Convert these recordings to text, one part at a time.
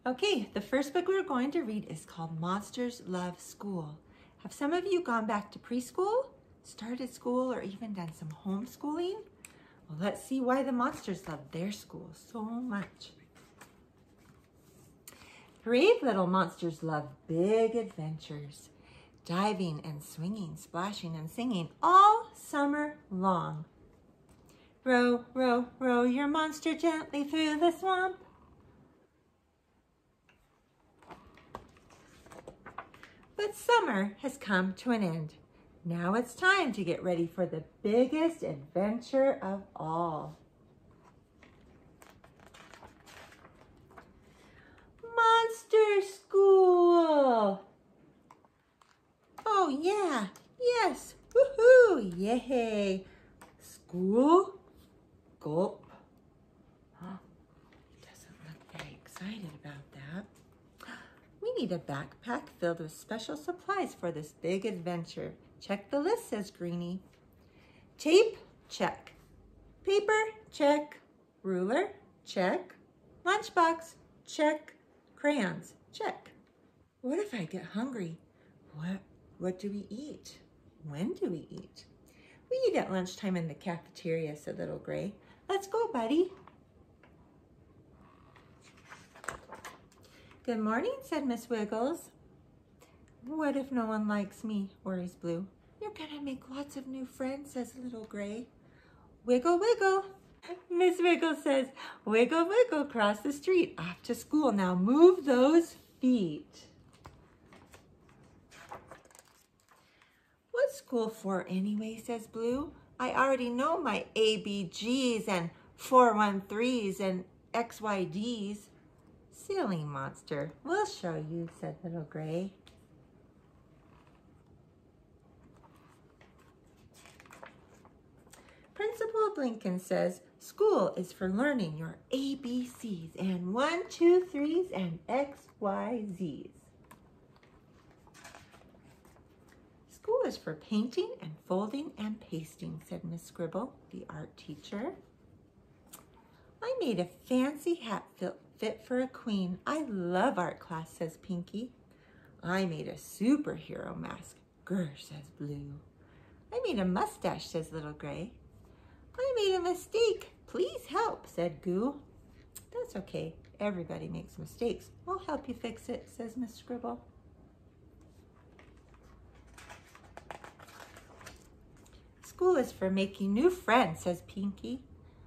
Okay, the first book we're going to read is called Monsters Love School. Have some of you gone back to preschool, started school, or even done some homeschooling? Well, let's see why the monsters love their school so much. Brave little monsters love big adventures, diving and swinging, splashing and singing all summer long. Row, row, row your monster gently through the swamp. But summer has come to an end. Now it's time to get ready for the biggest adventure of all. Monster School! Oh yeah, yes, woohoo, yay! School? Gulp. Doesn't look very excited about that. We need a backpack filled with special supplies for this big adventure. Check the list, says Greenie. Tape, check. Paper, check. Ruler, check. Lunchbox, check. Crayons, check. What if I get hungry? What do we eat? When do we eat? We eat at lunchtime in the cafeteria, said Little Gray. Let's go, buddy. Good morning, said Miss Wiggles. What if no one likes me, worries Blue. You're gonna make lots of new friends, says Little Gray. Wiggle, wiggle. Miss Wiggles says, wiggle, wiggle, cross the street, off to school. Now move those feet. What's school for anyway, says Blue. I already know my ABGs and 413s and XYDs. Silly monster, we'll show you, said Little Gray. Principal Blinken says, school is for learning your ABCs and 1, 2, 3s and XYZs. School is for painting and folding and pasting, said Miss Scribble, the art teacher. I made a fancy hat fit for a queen. I love art class, says Pinky. I made a superhero mask. Grr, says Blue. I made a mustache, says Little Gray. I made a mistake. Please help, said Goo. That's okay. Everybody makes mistakes. I'll help you fix it, says Miss Scribble. School is for making new friends, says Pinky.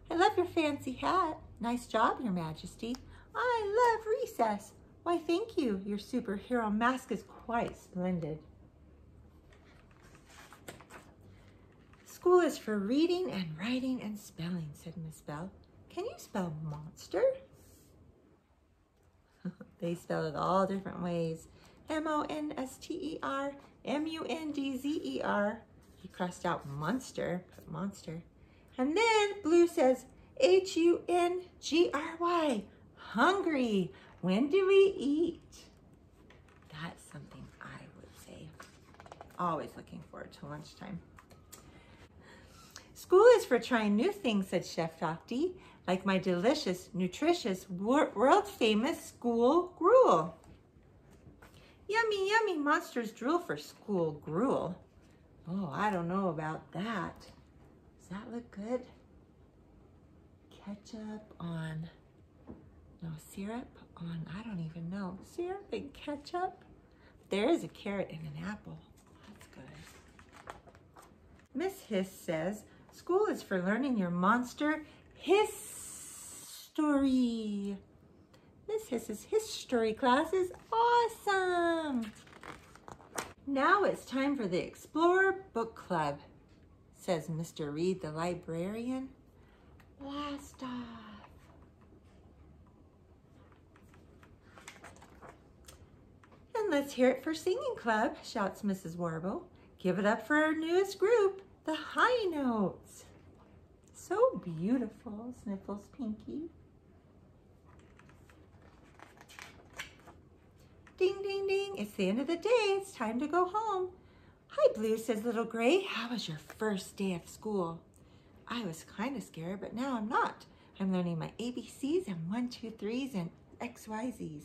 I love your fancy hat. Nice job, Your Majesty. I love recess. Why, thank you. Your superhero mask is quite splendid. School is for reading and writing and spelling, said Miss Bell. Can you spell monster? They spell it all different ways. M-O-N-S-T-E-R, M-U-N-D-Z-E-R. He crossed out monster, put monster. And then Blue says H-U-N-G-R-Y, hungry. When do we eat? That's something I would say. Always looking forward to lunchtime. School is for trying new things, said Chef Docty, like my delicious, nutritious, world-famous school gruel. Yummy, yummy monsters drool for school gruel. Oh, I don't know about that. Does that look good? Ketchup on, no, syrup on, I don't even know. Syrup and ketchup? There is a carrot and an apple. That's good. Miss Hiss says, school is for learning your monster history. Miss Hiss's history class is awesome. Now it's time for the Explorer Book Club, says Mr. Reed, the librarian. Blast off. And let's hear it for Singing Club, shouts Mrs. Warble. Give it up for our newest group, the High Notes. So beautiful, sniffles Pinky. Ding, ding, ding, it's the end of the day. It's time to go home. Hi, Blue, says Little Gray. How was your first day of school? I was kind of scared, but now I'm not. I'm learning my ABCs and 1, 2, 3s and XYZs.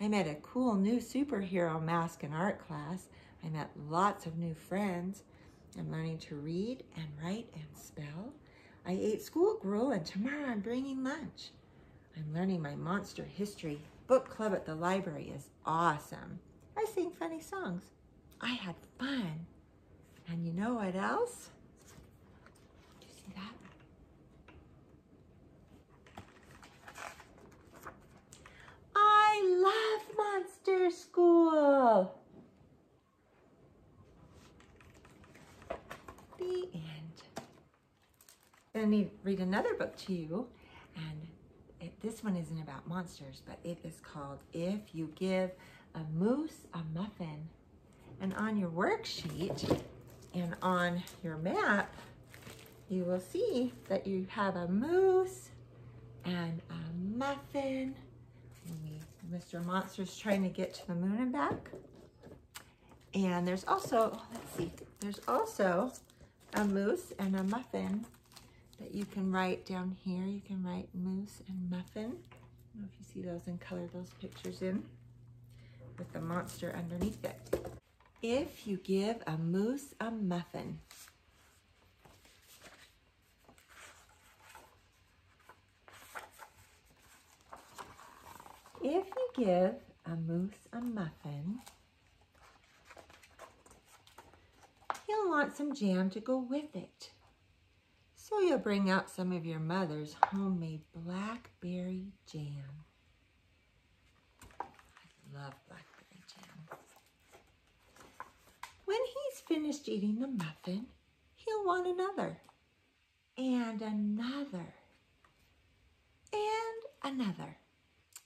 I met a cool new superhero mask in art class. I met lots of new friends. I'm learning to read and write and spell. I ate school gruel and tomorrow I'm bringing lunch. I'm learning my monster history. Book club at the library is awesome. I sing funny songs. I had fun. And you know what else? Do you see that? I love Monster School. The end. I'm going to read another book to you, and this one isn't about monsters, but it is called If You Give a Moose a Muffin. And on your worksheet and on your map, you will see that you have a moose and a muffin. Mr. Monster's trying to get to the moon and back. And there's also, let's see, there's also a moose and a muffin that you can write down here. You can write moose and muffin. I don't know if you see those and color those pictures in with the monster underneath it. If you give a moose a muffin. If you give a moose a muffin, he'll want some jam to go with it. So you'll bring out some of your mother's homemade blackberry jam. I love blackberry jam. When he's finished eating the muffin, he'll want another, and another, and another.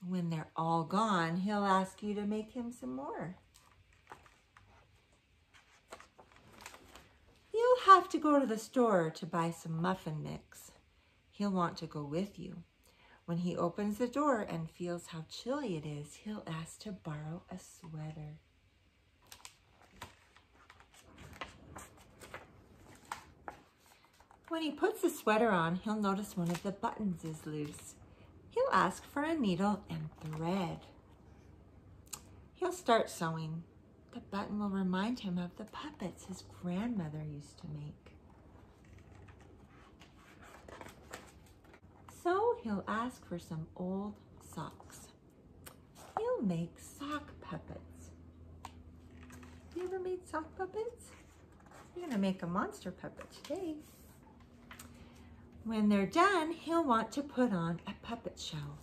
When they're all gone, he'll ask you to make him some more. You'll have to go to the store to buy some muffin mix. He'll want to go with you. When he opens the door and feels how chilly it is, he'll ask to borrow a sweater. When he puts the sweater on, he'll notice one of the buttons is loose. He'll ask for a needle and thread. He'll start sewing. The button will remind him of the puppets his grandmother used to make. So he'll ask for some old socks. He'll make sock puppets. You ever made sock puppets? You're gonna make a monster puppet today. When they're done, he'll want to put on a puppet show.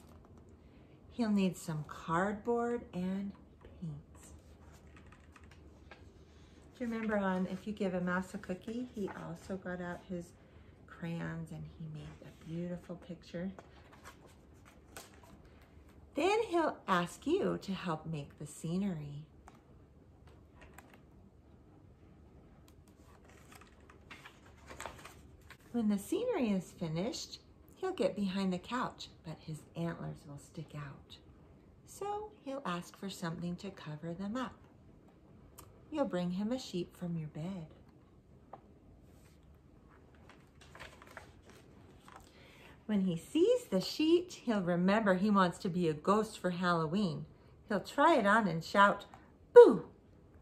He'll need some cardboard and paints. Do you remember on If You Give a Mouse a Cookie, he also got out his crayons and he made a beautiful picture. Then he'll ask you to help make the scenery. When the scenery is finished, he'll get behind the couch, but his antlers will stick out. So he'll ask for something to cover them up. You'll bring him a sheet from your bed. When he sees the sheet, he'll remember he wants to be a ghost for Halloween. He'll try it on and shout, "Boo!"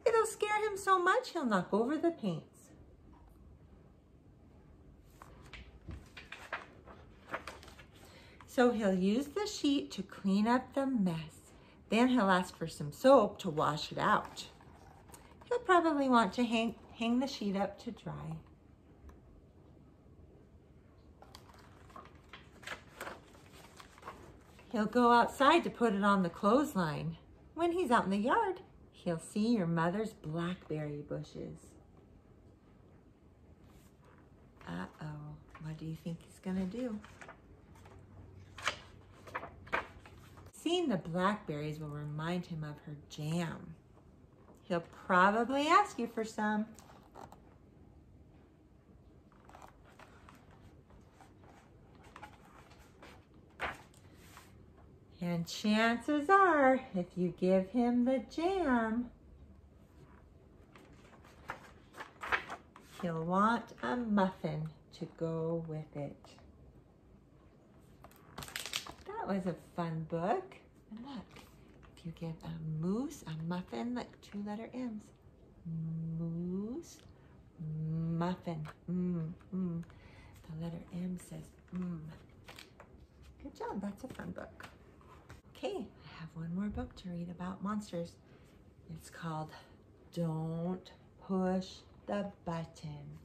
It'll scare him so much he'll knock over the paints. So he'll use the sheet to clean up the mess. Then he'll ask for some soap to wash it out. He'll probably want to hang the sheet up to dry. He'll go outside to put it on the clothesline. When he's out in the yard, he'll see your mother's blackberry bushes. Uh-oh, what do you think he's gonna do? Seeing the blackberries will remind him of her jam. He'll probably ask you for some. And chances are, if you give him the jam, he'll want a muffin to go with it. That was a fun book. And look, if you give a moose, a muffin, like 2-letter M's. Moose, muffin. The letter M says Good job, that's a fun book. Okay, I have one more book to read about monsters. It's called Don't Push the Button.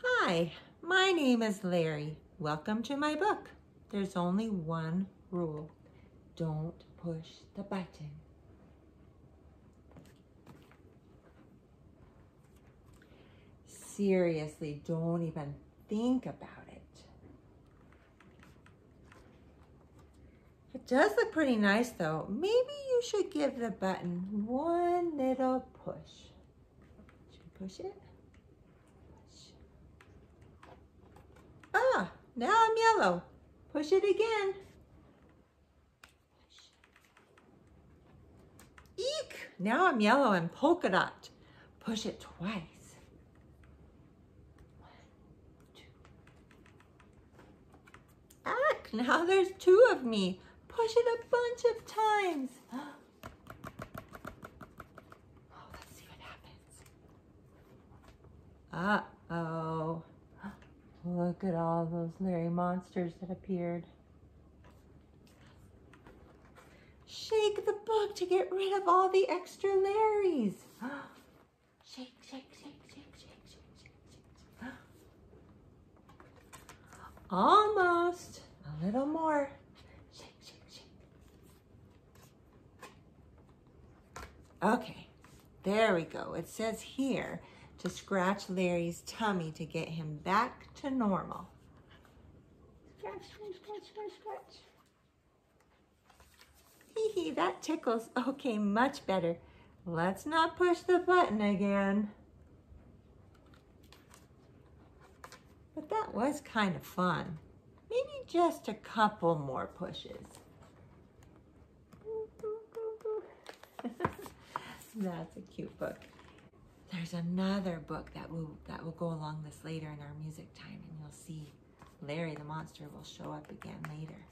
Hi, my name is Larry. Welcome to my book. There's only one rule. Don't push the button. Seriously, don't even think about it. It does look pretty nice though. Maybe you should give the button one little push. Should we push it? Ah, now I'm yellow. Push it again. Push. Eek! Now I'm yellow and polka dot. Push it twice. 1, 2. Ack, now there's 2 of me. Push it a bunch of times. Oh, let's see what happens. Uh-oh. Look at all those Larry monsters that appeared. Shake the book to get rid of all the extra Larrys. Shake, shake, shake, shake, shake, shake, shake, shake. Almost. A little more. Shake, shake, shake. Okay, there we go. It says here to scratch Larry's tummy to get him back to normal. Scratch, scratch, scratch, scratch, scratch. Hee hee, that tickles. Okay, much better. Let's not push the button again. But that was kind of fun. Maybe just a couple more pushes. That's a cute book. There's another book that will go along this later in our music time, and you'll see Larry the monster will show up again later.